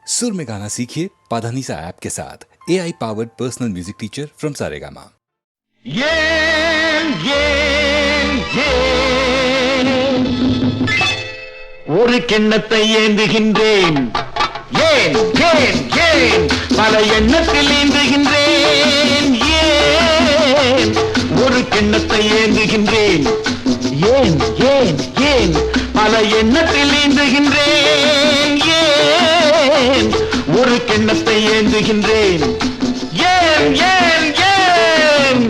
सुर में गाना सीखिए पाधानीसा ऐप के साथ AI powered personal music teacher from Saregama. ஒரு கிண்ணத்தை ஏந்துகின்றேன், ஏன் ஏன் ஏன் பல எண்ணத்தில் ஏந்துகின்றேன், ஏன் ஒரு கிண்ணத்தை ஏந்துகின்றேன், ஏன் ஏன் ஏன் பல எண்ணத்தில் ஏந்துகின்றேன், ஏன் ஒரு கிண்ணத்தை ஏந்துகின்றேன், ஏன் ஏன் ஏன்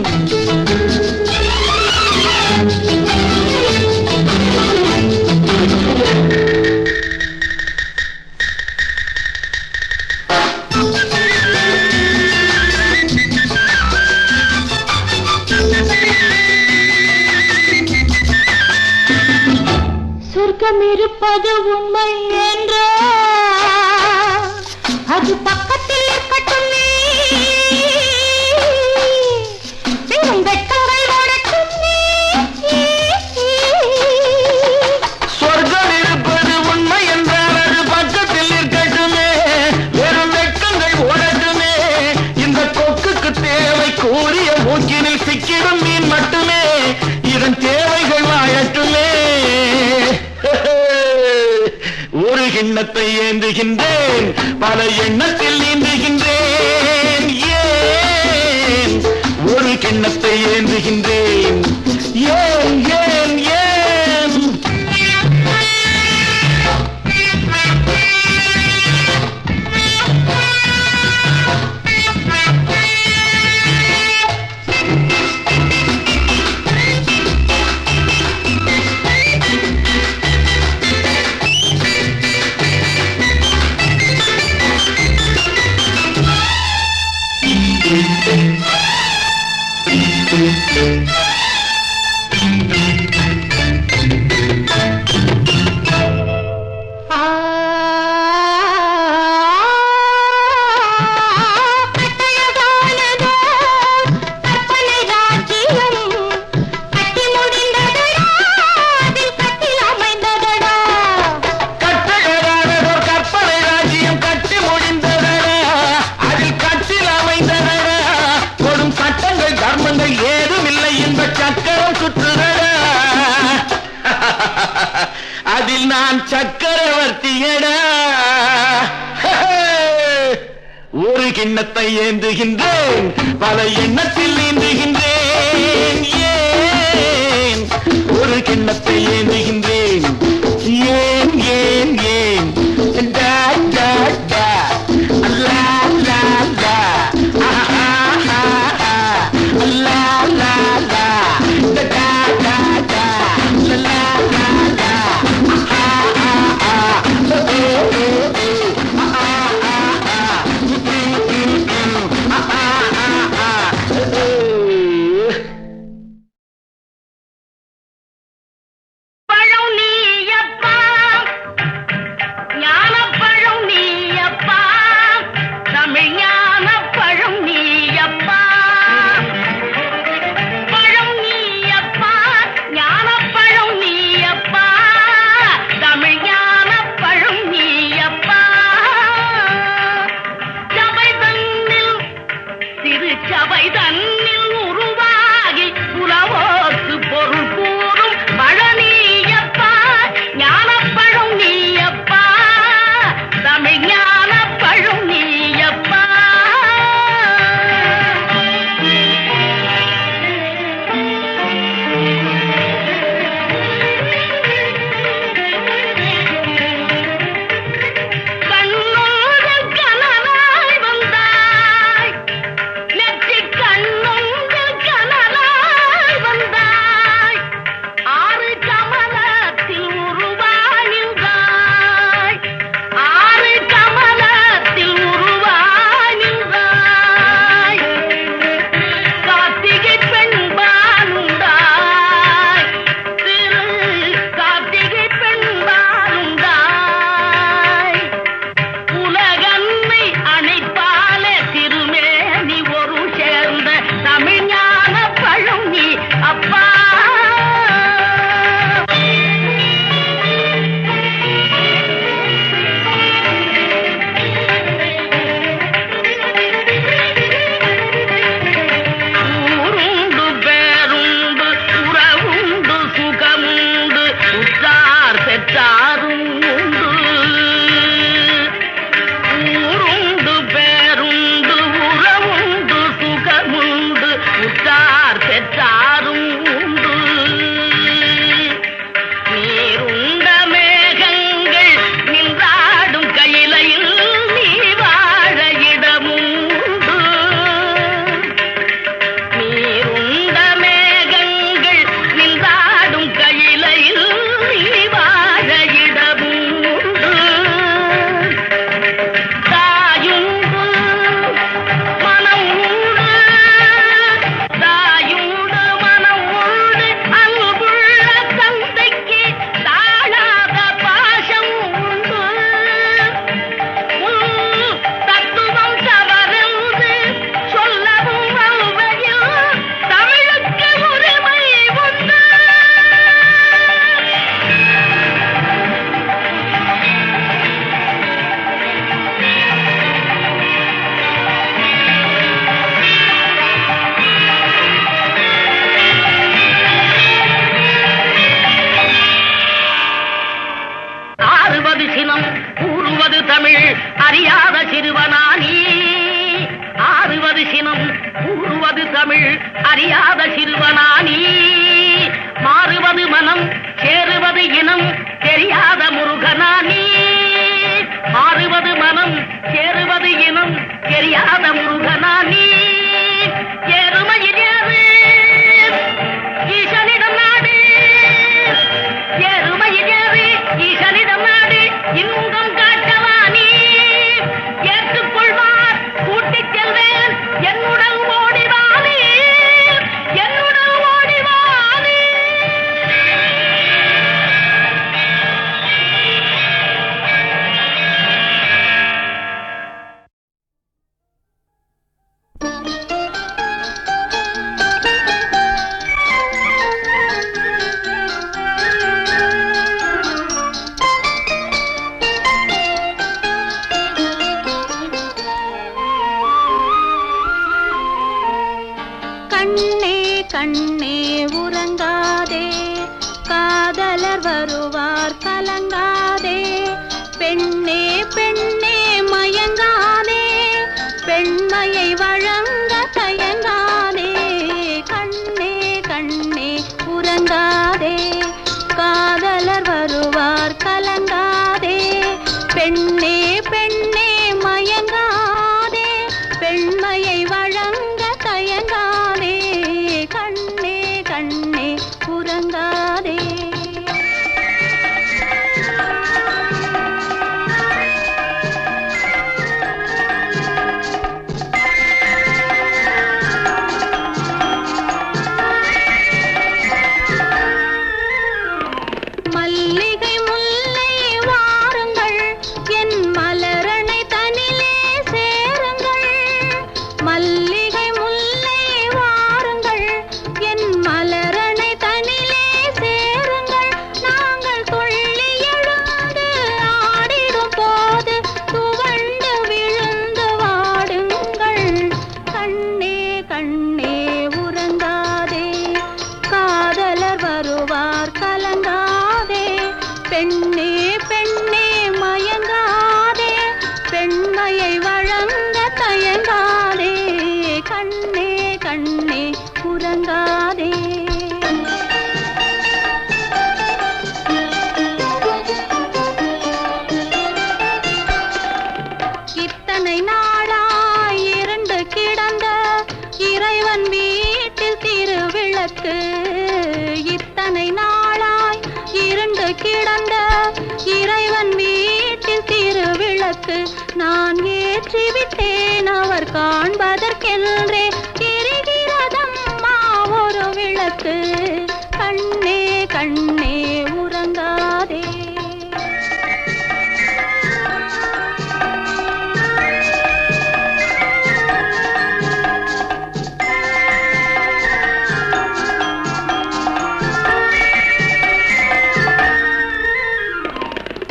சொர்க்கம் இருப்பது உண்மை என்றால் அது பக்கத்தில் இருக்கட்டும், பெரும் வெட்டங்கள் ஓடட்டும். சொர்க்கம் இருப்பது உண்மை என்றால் அது பக்கத்தில் இருக்கட்டுமே, வெறும் வெட்கங்கள் ஓடட்டுமே. இந்த கொக்குக்கு தேவை கூறிய மூக்கினில் சிக்கிடும் மீன் மட்டுமே, இதன் தேவைகள் வாழட்டுமே. ஒரு கிண்ணத்தை ஏந்துகின்றேன், பல எண்ணத்தில் நீந்துகின்றேன், ஏன் ஒரு கிண்ணத்தை ஏந்துகின்றேன், ஏன் ஏன் ஏன் அதில் நான் சக்கரவர்த்தியடா. ஒரு கிண்ணத்தை ஏந்துகின்றேன், பல எண்ணத்தில் நீந்துகின்றேன், ஏன் ஒரு கிண்ணத்தை ஏந்துகின்றேன், ஏன் ஏன் ஏன் டா டா டா லா லா லா ஆஹா ஆஹா லா லா லா டா டா டா லா லா லா பழம் நீ அறியாத சிறுவனானி ஆறுவது சினம் கூறுவது தமிழ் அறியாத சிறுவனானி மாறுவது மனம் சேருவது இனம் தெரியாத முருகனானி மாறுவது மனம் சேருவது இனம் தெரியாத முருகனானி ஏறுமையிலேறு ஈசனிடம் நாடு ஏறுமையிலேறு ஈசனிடம் நாடு இன்பம் காட்டவானி ஏற்றுக்கொள்வார் கூட்டிச் செல்வேன் என்னுடன் ஓடிவானி என்னுடன் ஓடிவானி கண்ணே கண்ணே உறங்காதே காதலர் வருவார் கலங்காதே பெண்ணே பெண்ணே மயங்காதே பெண்மையை வழங்க தயங்காதே கண்ணே கண்ணே உறங்காதே காதலர் வருவார் கலங்காதே பெண்ணே பெண்ணே மயங்காதே பெண்மையை வழங்க தயங்காதே கண்ணே கண்ணே உறங்காதே மல்லிகை முல்லை வாருங்கள் என் மலரணை தனிலே சேருங்கள் மல்லிகை முல்லை வாருங்கள் என் மலரணை தனிலே சேருங்கள் நாங்கள் துள்ளி எழுந்து ஆடிடும் போது துவண்டு விழுந்து வாடுங்கள் கண்ணே கண்ணே உறங்காதே காதலர் வருவார் கலங்காதே பெண்ணே பெண்ணே மயங்காதே பெண்மையை வழங்க தயங்காதே கண்ணே கண்ணே உறங்காதே இத்தனை நாளாய் இருண்டு கிடந்த இறைவன் வீட்டில் திருவிளக்கு இத்தனை நாளாய் இருண்டு கிடந்த இறைவன் வீட்டில் திருவிளக்கு நான் ஏற்றிவிட்டேன் அவர் காண்பதற்கென்றே எரிகிறதம்மா ஒரு விளக்கு கண்ணே கண்ணே உறங்காதே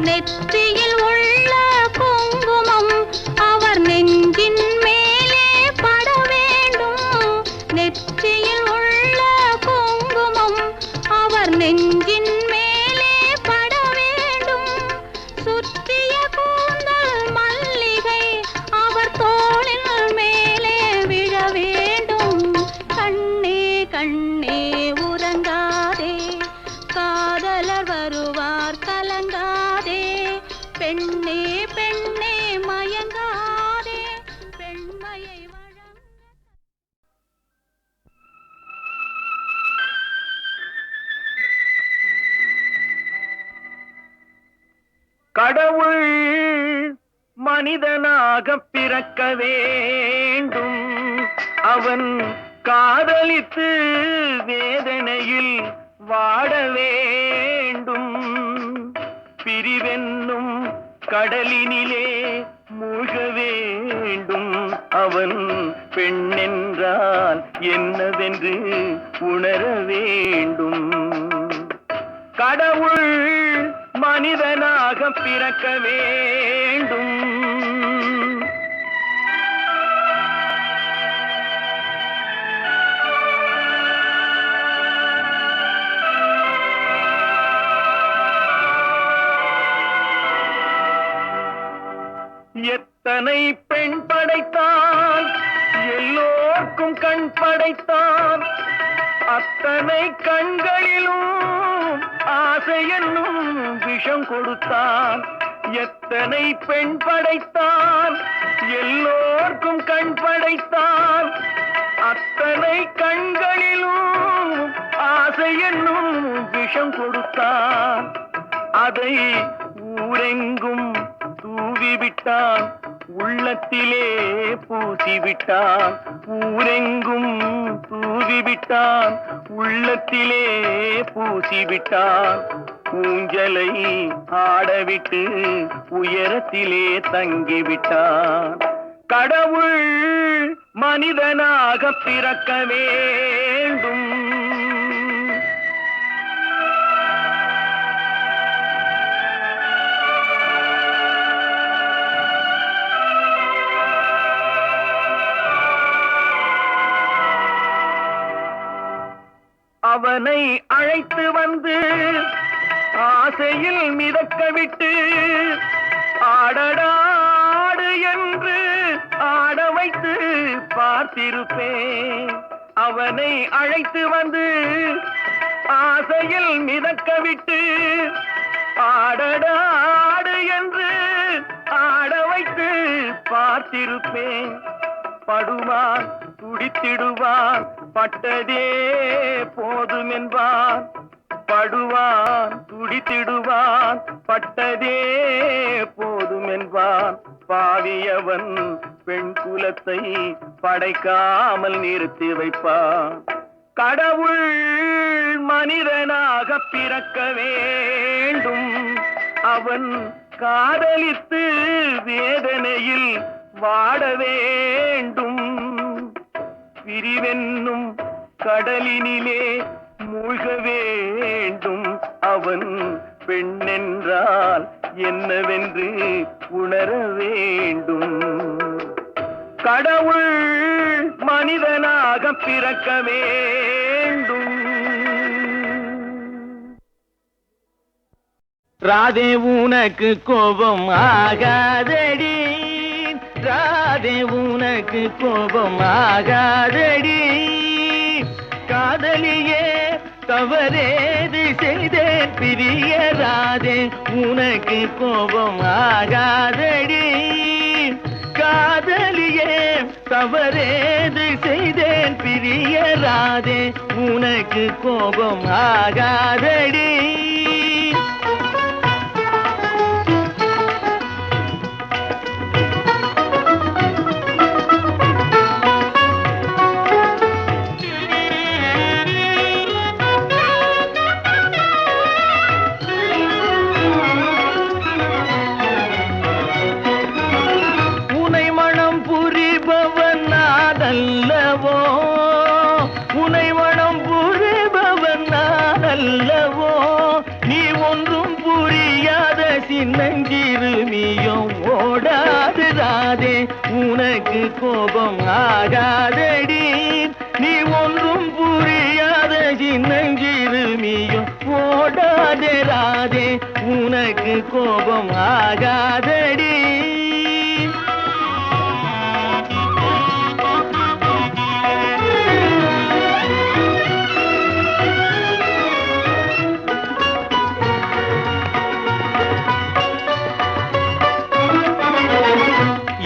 நெற்றியில் உள்ள குங்குமம் அவர் நெஞ்சின் மேலே பட வேண்டும் நெற்றியில் உள்ள குங்குமம் அவர் நெஞ்சின் மேலே பட வேண்டும் சுற்றிய கூந்தல் மல்லிகை அவர் தோளின் மேலே விழ வேண்டும் கண்ணே கண்ணே உறங்காதே காதலர் வருவார் கலங்காதே பெண்ணே பெண்ணே மயங்காதே பெண்மையை வழங்க கடவுள் மனிதனாக பிறக்க வேண்டும் அவன் காதலித்து வேதனையில் வாட வேண்டும் பிரிவென்னும் கடலினிலே மூழ்க வேண்டும் அவன் பெண்ணென்றால் என்னவென்று உணர வேண்டும் கடவுள் மனிதனாக பிறக்க வேண்டும் எத்தனை பெண் படைத்தான் எல்லோர்க்கும் கண் படைத்தான் அத்தனை கண்களிலும் ஆசை என்னும் விஷம் கொடுத்தான் எத்தனை பெண் படைத்தான் எல்லோர்க்கும் கண் படைத்தான் அத்தனை கண்களிலும் ஆசை என்னும் விஷம் கொடுத்தான் அதை ஊரெங்கும் தூவிவிட்டான் உள்ளத்திலே பூசிவிட்டான் ஊரெங்கும் தூவிவிட்டான் உள்ளத்திலே பூசிவிட்டான் ஊஞ்சலை ஆடவிட்டு உயரத்திலே தங்கிவிட்டான் கடவுள் மனிதனாக பிறக்க வேண்டும் அவனை அழைத்து வந்து ஆசையில் மிதக்க விட்டு ஆடடாடு என்று ஆட வைத்து பார்த்திருப்பேன் அவனை அழைத்து வந்து ஆசையில் மிதக்க விட்டு ஆடடாடு என்று ஆட வைத்து பார்த்திருப்பேன் படுவான் துடித்திடுவான் பட்டதே போதும் என்பான் படுவான் துடித்திடுவான் பட்டதே போதும் என்பான் பாவியவன் பெண் குலத்தை படைக்காமல் நிறுத்தி வைப்பான் கடவுள் மனிதனாக பிறக்க வேண்டும் அவன் காதலித்து வேதனையில் வாட வேண்டும் பிரிவென்னும் கடலினிலே மூழ்க வேண்டும் அவன் பெண்ணென்றால் என்னவென்று உணர வேண்டும் கடவுள் மனிதனாக பிறக்க வேண்டும் ராதே உனக்கு கோபம் ஆகாதடி ராதே உனக்கு கோபம் ஆகாதடி காதலியே தவறேது செய்தேன் பிரிய ராதே உனக்கு கோபம் ஆகாதடி காதலியே தவறேது செய்தேன் பிரிய ராதே உனக்கு கோபம் ஆகாதடி உனை மனம் புரிபவன் நான் அல்லவோ நீ ஒன்றும் புரியாத சின்னஞ்சிறுமியும் ஓடாது ராதே உனக்கு கோபம் ஆகாதடி நீ ஒன்றும் புரியாத சின்னஞ்சிறுமியும் ஓடாதே ராதே உனக்கு கோபம் ஆகாதடி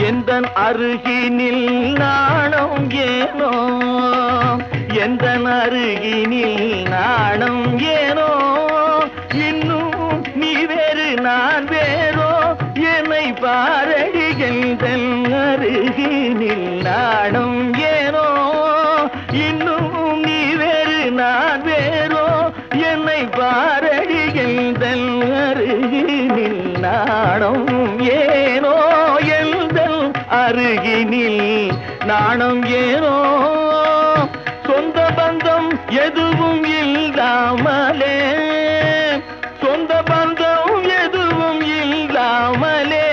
எந்தன் அருகினில் நாணம் ஏனோ எந்தன் அருகினில் நாணம் ஏனோ இன்னும் நீ வேறு நான் வேறோ என்னை பாரடி எந்தன் அருகினில் நாணம் ஏனோ இன்னும் நீ வேறு நான் வேறோ என்னை பாரடி எந்தன் அருகினில் நாணம் ஏனோ அருகினில் நாணம் ஏனோ சொந்த பந்தம் எதுவும் இல்லாமலே சொந்த பந்தம் எதுவும் இல்லாமலே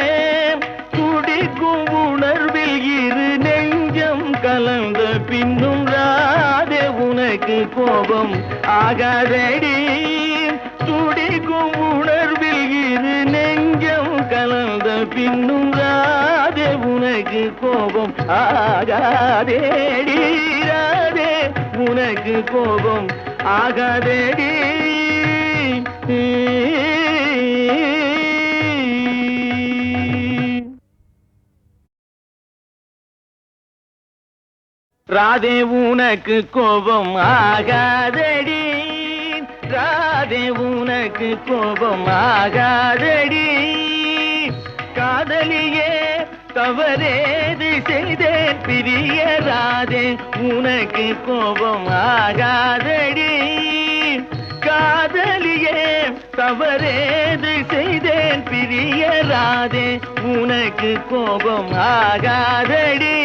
துடிக்கும் உணர்வில் இரு நெஞ்சம் கலந்த பின்னும் ராதே உனக்கு கோபம் ஆகாதடி துடிக்கும் உணர்வில் இரு நெஞ்சம் கலந்த பின்னும் உனக்கு கோபம் ஆகாதேடி ராதே உனக்கு கோபம் ஆகாதேடி ராதே உனக்கு கோபம் ஆகாதடி ராதே உனக்கு கோபம் ஆகாதடி காதலியே தவறேது செய்தேன் பிரிய ராதே உனக்கு கோபம் ஆகாதடி காதலியே தவறேது செய்தேன் பிரிய ராதே உனக்கு கோபம் ஆகாதடி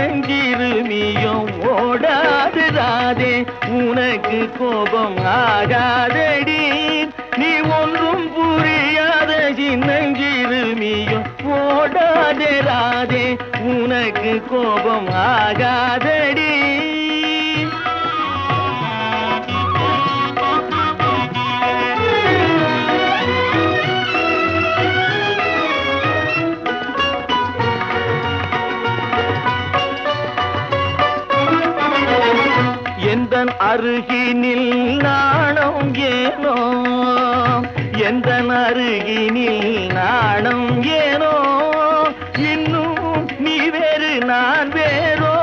சின்னஞ்சிறுமியும் ஓடாது ராதே உனக்கு கோபம் ஆகாதடி நீ ஒன்றும் புரியாத சின்னஞ்சிறுமியும் ஓடாதே ராதே உனக்கு கோபம் ஆகாதடி எந்தன் அருகினில் நாணம் ஏனோ எந்தன் அருகினில் நாணம் ஏனோ இன்னும் நீ வேறு நான் வேறோ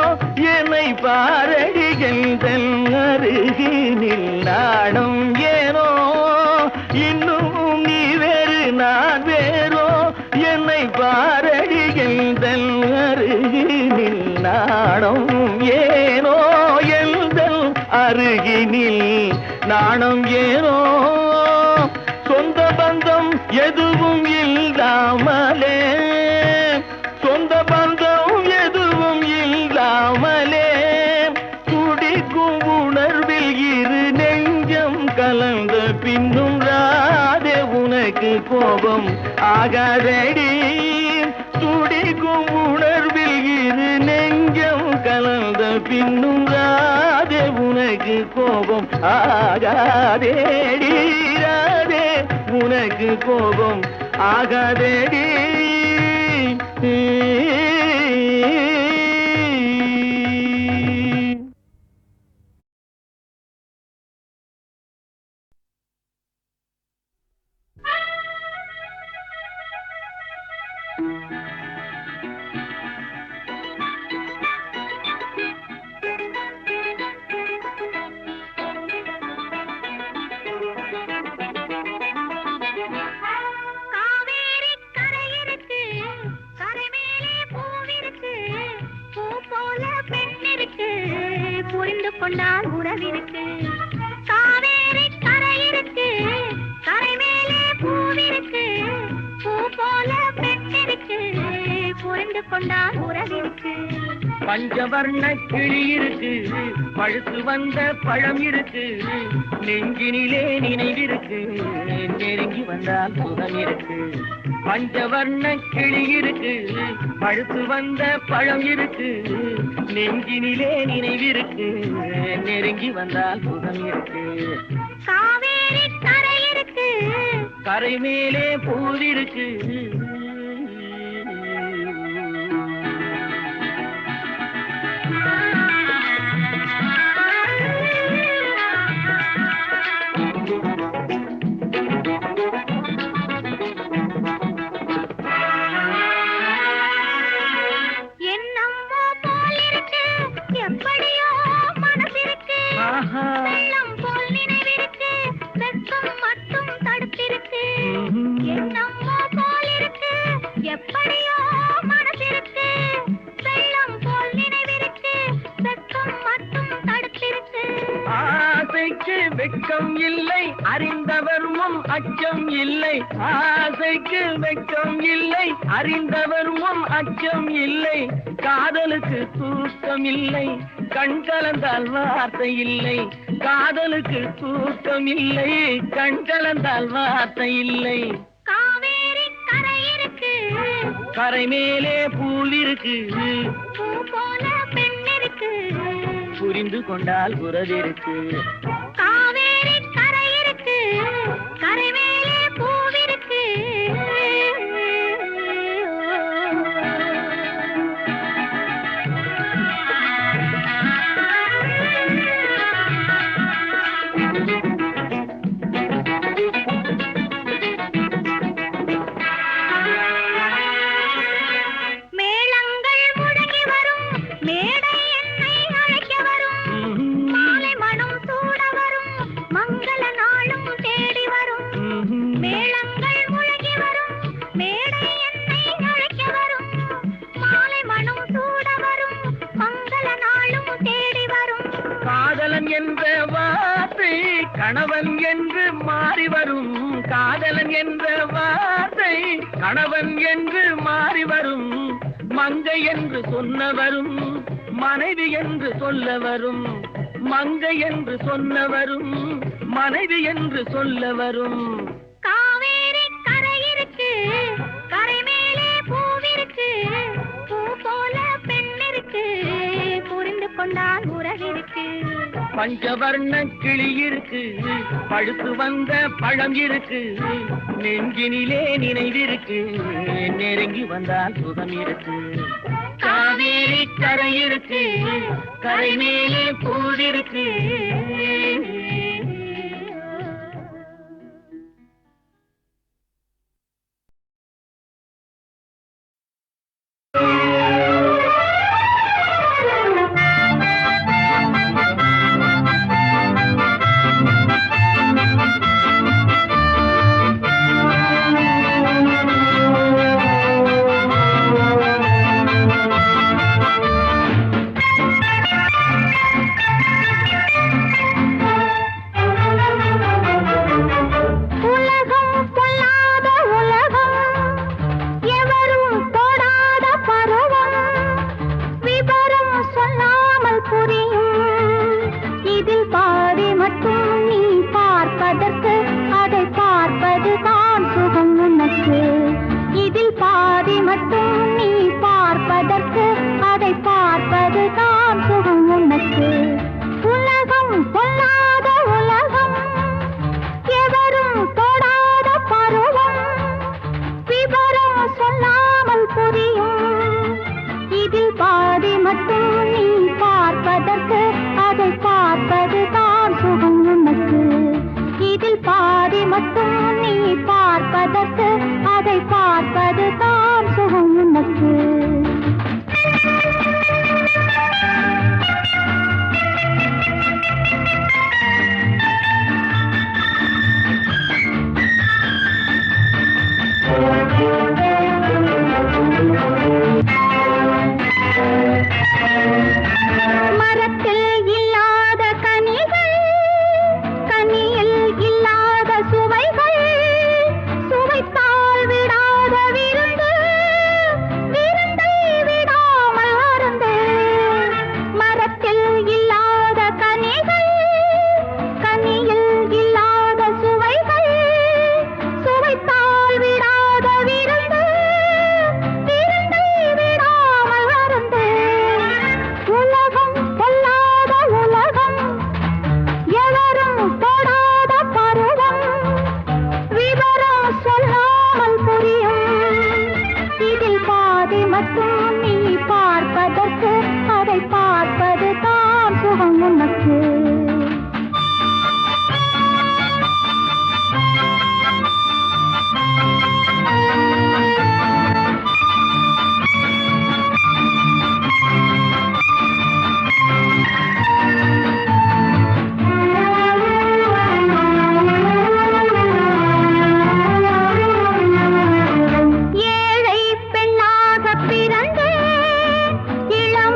என்னை பாரடி எந்தன் அருகினில் நாணம் ஏனோ இன்னும் நீ வேறு நான் வேறோ என்னை பாரடி எந்தன் அருகினில் நாணம் ஏனோ அருகினில் நாணம் ஏனோ சொந்த பந்தம் எதுவும் இல்லாமலே சொந்த பந்தம் எதுவும் இல்லாமலே துடிக்கும் உணர்வில் இரு நெஞ்சம் கலந்த பின்னும் ராதே உனக்கு கோபம் ஆகாதடி துடிக்கும் உணர்வில் இரு நெஞ்சம் கலந்த பின்னும் ராதே உனக்கு கோபம் ஆகாதேடி ராதே உனக்கு கோபம் ஆகாதேடி புரிந்து கொண்டால் உறவிருக்கு காவேரி கரையிருக்கு கரை மேலே பூவிருக்கு பூ போல பெண்ணிருக்கு புரிந்து கொண்டால் உறவிருக்கு பஞ்சவர்ண கிளி இருக்கு பழுத்து வந்த பழம் இருக்கு நெஞ்சினிலே நினைவிருக்கு நெருங்கி வந்தால் சுகம் இருக்கு பஞ்சவர்ண கிளி இருக்கு பழுத்து வந்த பழம் இருக்கு நெஞ்சினிலே நினைவிருக்கு நெருங்கி வந்தால் சுகம் இருக்கு காவேரி கரை இருக்கு கரை மேலே பூவிருக்கு என்னம்மோ போல் இருக்கு வெட்கம் இல்லை, அறிந்தவர் முன் அச்சம் இல்லை. ஆசைக்கு வெட்கம் இல்லை, அறிந்தவர் முன் அச்சம் இல்லை. காதலுக்கு தூக்கம் இல்லை, கண் கலந்தால் வார்த்தை இல்லை. காதலுக்கு தூக்கம் இல்லை, கண் கலந்தால் வார்த்தை இல்லை. காவேரி கரை இருக்கு, கரை மேலே பூவிருக்கு, பூ போல பெண் இருக்கு. புரிந்து கொண்டால் உறவிருக்கு. காவேரி கரை இருக்கு, கரை மேலே பூவிருக்கு. மேளங்கள் முழங்கி வரும், மேடை என்னை அழைக்க வரும். மாலை மனம் சூட வரும், மங்கள நாளும் தேடி வரும். மேளங்கள் முழங்கி வரும், மேடை என்னை அழைக்க வரும். மாலை மனம் சூட வரும், மங்கள நாளும் தேடி வரும். காதலன் என்ற வார்த்தை கணவன் என்று மாறி வரும். காதலன் என்ற வார்த்தை கணவன் என்று மாறி வரும். மங்கை என்று சொன்னவரும் மனைவி என்று சொல்ல வரும். மங்கை என்று சொன்னவரும் மனைவி என்று சொல்ல வரும். காவேரி கரை இருக்கு, கரை மேலே பூவிருக்கு. பூ போல பெண் இருக்கு, புரிந்து கொண்டால் உறவிருக்கு. பஞ்சவர்ண கிளி இருக்கு, பழுத்து வந்த பழம் இருக்கு. நெஞ்சினிலே நினைவிருக்கு, நெருங்கி வந்தால் சுகம் இருக்கு. காவேரி கரை இருக்கு, கரை மேலே பூவிருக்கு. ஏழை பெண்ணாக பிறந்து இளம்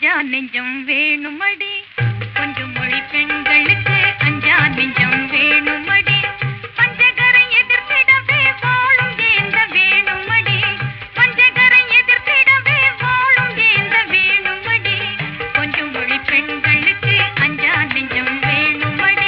அஞ்சா நெஞ்சம் வேணுமடி, கொஞ்சம் மொழி பெண்களுக்கு அஞ்சா நெஞ்சம் வேணுமடி, பஞ்சகரை எதிர்த்திடவே வாழும் ஏந்த வேணுமடி, பஞ்சகரை எதிர்த்திடவே வாழும் ஏந்த வேணுமடி, கொஞ்சம் மொழி பெண்களுக்கு அஞ்சா நெஞ்சம் வேணுமடி.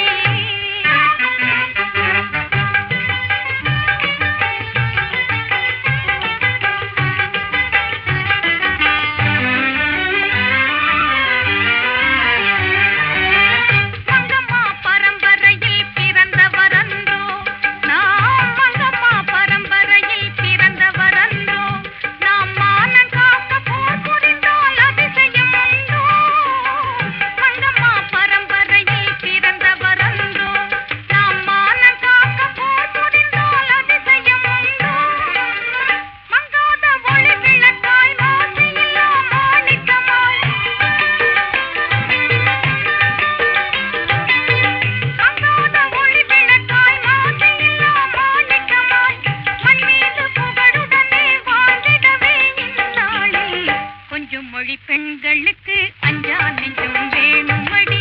மொழி பெண்களுக்கு அஞ்சா நெஞ்சம் வேணுமடி,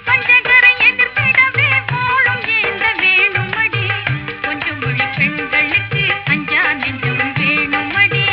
பஞ்சகரை எதிர்த்திடவே வாழும் ஏந்த வேணுமடி, கொஞ்சம் மொழி பெண்களுக்கு அஞ்சா நெஞ்சம் வேணுமடி.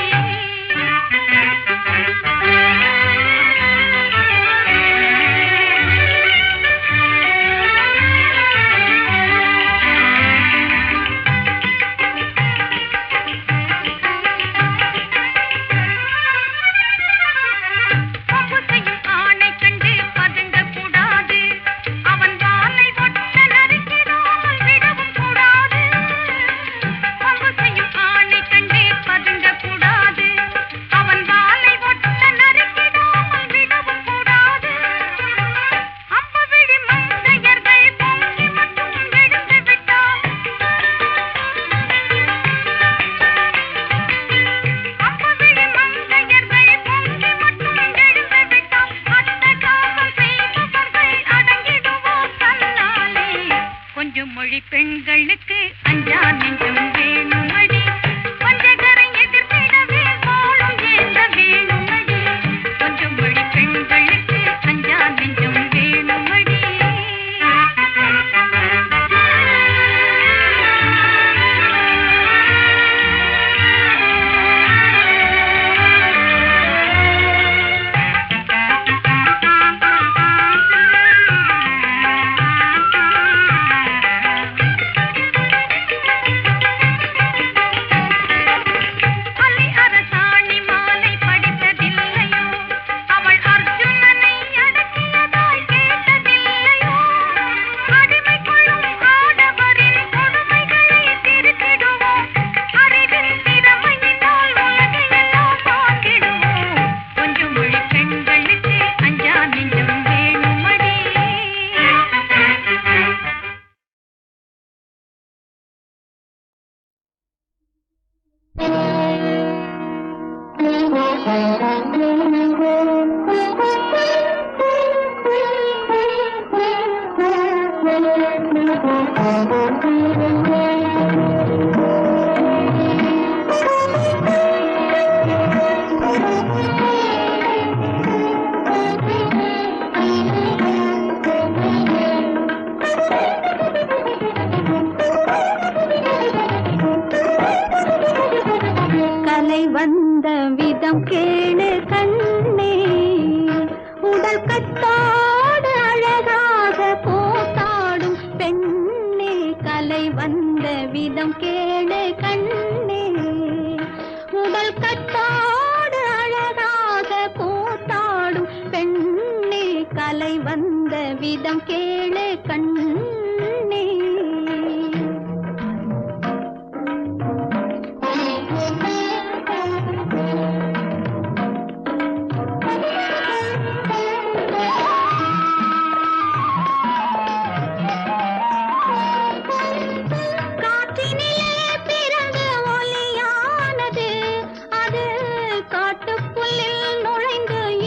மொழி பெண்களுக்கு அஞ்சா நெஞ்சம் வேணுமடி, பஞ்சகரை எதிர்த்திடவே வாழும் ஏந்த வேணுமடி, கொஞ்சம் மொழி பெண்களுக்கு அஞ்சா நெஞ்சம் வேணுமடி. கலை வந்த விதம் கேளு கண்ணே, உடல் கட்டோடு அழகாக போட்டாடும் பெண்ணே. கலை வந்த விதம் கேளு கண்ணே, உடல் கட்டோடு அழகாக போட்டாடும் பெண்ணே. கலை வந்த விதம் கேளு கண்ணே.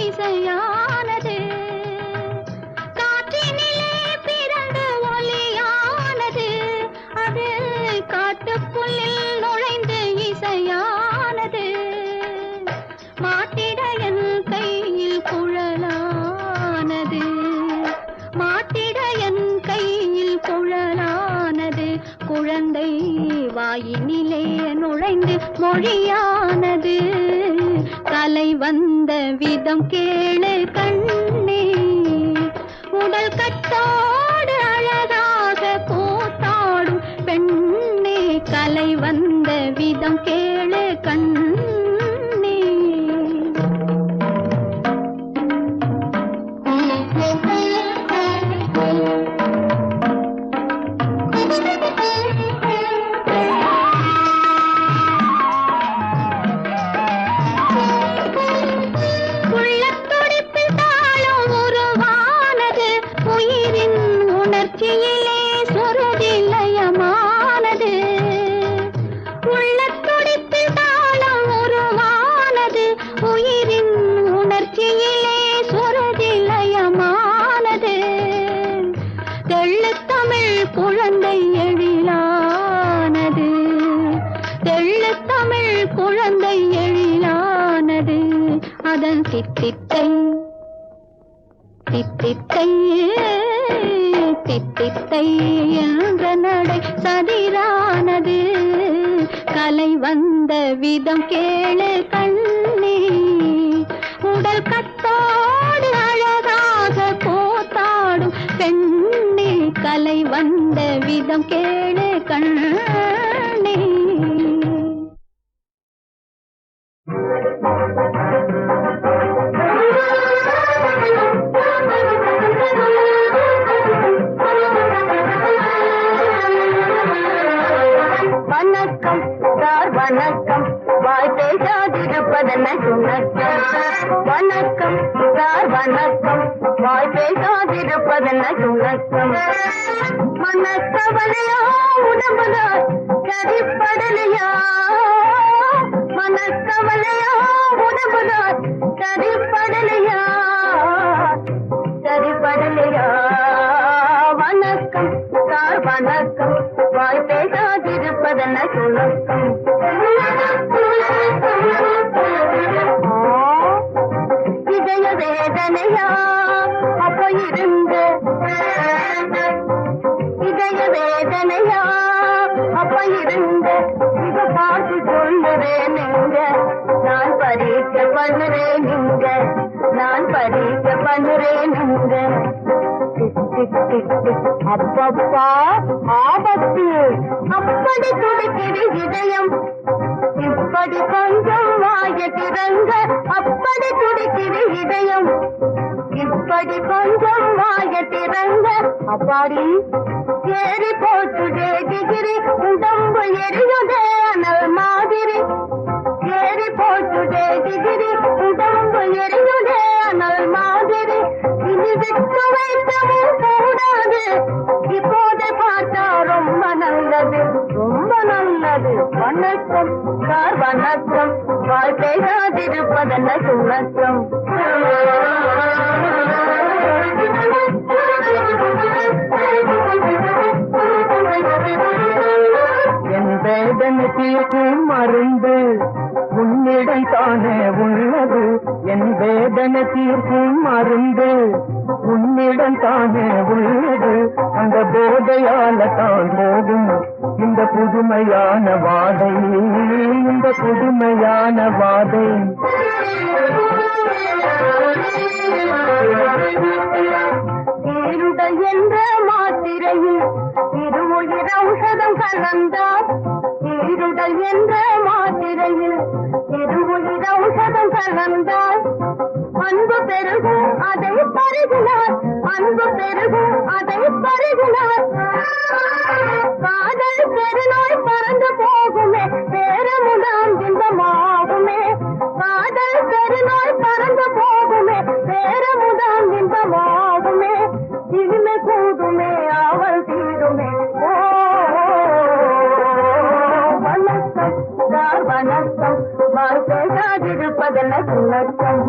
இசையானது காற்றினிலே பிறந்த ஒலி மொழியானது. கலை வந்த விதம் கேளு கண்ணே, உடல் கட்டோடு அழகாக கூத்தாடும் பெண்ணே. கலை வந்த விதம் கேளு கண்ணே. உள்ளத்துடிப்பில் தாளம் உருவானது, உயிரின் உணர்ச்சியிலே சுருதி லயமானது. உள்ளத்துடிப்பில் தாளம் உருவானது, உயிரின் உணர்ச்சியிலே சுருதி லயமானது. தெள்ளுத்தமிழ் குழந்தை எழிலானது, தெள்ளுத்தமிழ் குழந்தை எழிலானது. அதன் தித்தித்தை தித்தித்தை தித்தித்தை என்ற நடை சதிரானது. கலை வந்த விதம் கேளு கண்ணே, உடல் கட்டோடு அழகாக கூத்தாடும் பெண்ணே. கலை வந்த விதம் கேளு கண்ணே. வணக்கம் சார் வணக்கம், வாய் பேசாதிருப்பதென்ன சுணக்கம். வணக்கம் சார் வணக்கம், வாய் பேசாதிருப்பதென்ன சுணக்கம். மனக்கவலையா உடம்புதான் சரிப்படலையா, மனக்கவலையா உடம்புதான் சரிப்படலையா, சரிப்படலையா. வணக்கம் சார் வணக்கம், வாய் பேசாதிருப்பதென்ன சுணக்கம். இதய வேதனையா அப்போ இருந்த, இதய வேதனையா அப்போ இருந்த. இத பார்த்து சொல்லுறேன் நீங்க, நான் பரீட்சை பண்ணுறேன் நீங்க, நான் பரீட்சை பண்ணுறேன் நீங்க. அப்பப்பா ஆபத்து, அப்படி துடிக்குது இதயம், இப்படி கொஞ்சம் வாய திறங்க. அப்படி துடிக்குது இதயம், இப்படி கொஞ்சம் வாய திறங்க. அப்பாடி ஏறி போச்சுதே டிகிரி, உடம்பு எரியுதே அனல் மாதிரி. ஏறி போச்சுதே டிகிரி, உடம்பு எரியுதே அனல் மாதிரி. இனி விட்டு வைக்கவும் கூடாது, இப்போதே பார்த்தா ரொம்ப நல்லது, ரொம்ப நல்லது. வணக்கம் சார் வணக்கம், வாய் பேசாதிருப்பதென்ன சுணக்கம். என் வேதனை தீர்க்கும் மருந்து உன்னிடம் தானே உள்ளது. என் வேதனை தீர்க்கும் மருந்து உன்னிடம் தானே உள்ளது. அந்த போதையால தான் போகும் இந்த புதுமையான வாதை, இந்த புதுமையான வாதை. இருடல் என்ற மாத்திரையில் இருவுயிர் ஔஷதம் கலந்தார். இருடல் என்ற மாத்திரையில் இருவுயிர் ஔஷதம் கலந்தார். அன்பு பெருகும் அதை பருகினார், அன்பு பெருகும் அதை பருகினார். காதல் பெருநோய் பறந்து போகுமே, பேரமுதான் இன்பமாகுமே. காதல் பெருநோய் பறந்து போகுமே, பேரமுதான் இன்பமாகுமே. இனிமே கூடுமே அவள் தீருமே. ஓ வணக்கம் சார் வணக்கம், வாய் பேசாதிருப்பதென்ன சுணக்கம்.